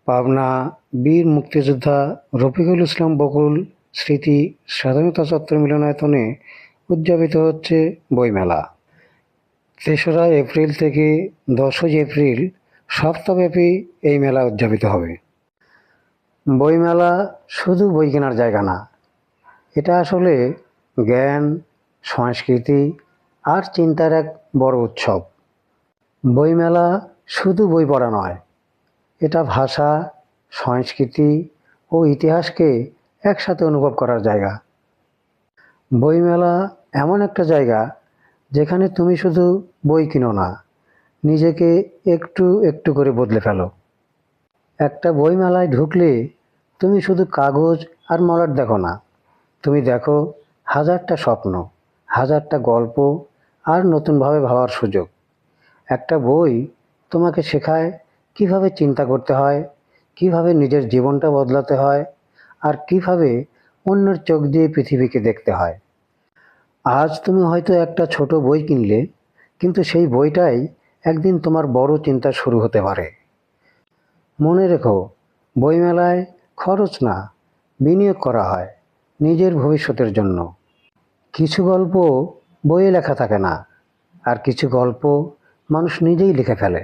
পাবনা বীর মুক্তিযোদ্ধা রফিকুল ইসলাম বকুল স্মৃতি স্বাধীনতা চত্বর মিলনায়তনে উদযাপিত হচ্ছে বইমেলা। ৩রা এপ্রিল থেকে ১০ই এপ্রিল সপ্তাহব্যাপী এই মেলা উদযাপিত হবে। বইমেলা শুধু বই কেনার জায়গা না, এটা আসলে জ্ঞান, সংস্কৃতি আর চিন্তার এক বড় উৎসব। বইমেলা শুধু বই পড়া নয়, এটা ভাষা, সংস্কৃতি ও ইতিহাসকে একসাথে অনুভব করার জায়গা। বইমেলা এমন একটা জায়গা যেখানে তুমি শুধু বই কিনো না, নিজেকে একটু একটু করে বদলে ফেলো। একটা বইমেলায় ঢুকলে তুমি শুধু কাগজ আর মলাট দেখো না, তুমি দেখো হাজারটা স্বপ্ন, হাজারটা গল্প আর নতুনভাবে ভাবার সুযোগ। একটা বই তোমাকে শেখায় কিভাবে চিন্তা করতে হয়, কিভাবে নিজের জীবনটা বদলাতে হয়, আর কিভাবে অন্যের চোখ দিয়ে পৃথিবীকে দেখতে হয়। আজ তুমি হয়তো একটা ছোট বই কিনলে, কিন্তু সেই বইটাই একদিন তোমার বড় চিন্তা শুরু হতে পারে। মনে রেখো, বইমেলায় খরচ না, বিনিয়োগ করা হয় নিজের ভবিষ্যতের জন্য। কিছু গল্প বইয়ে লেখা থাকে না, আর কিছু গল্প মানুষ নিজেই লিখে ফেলে।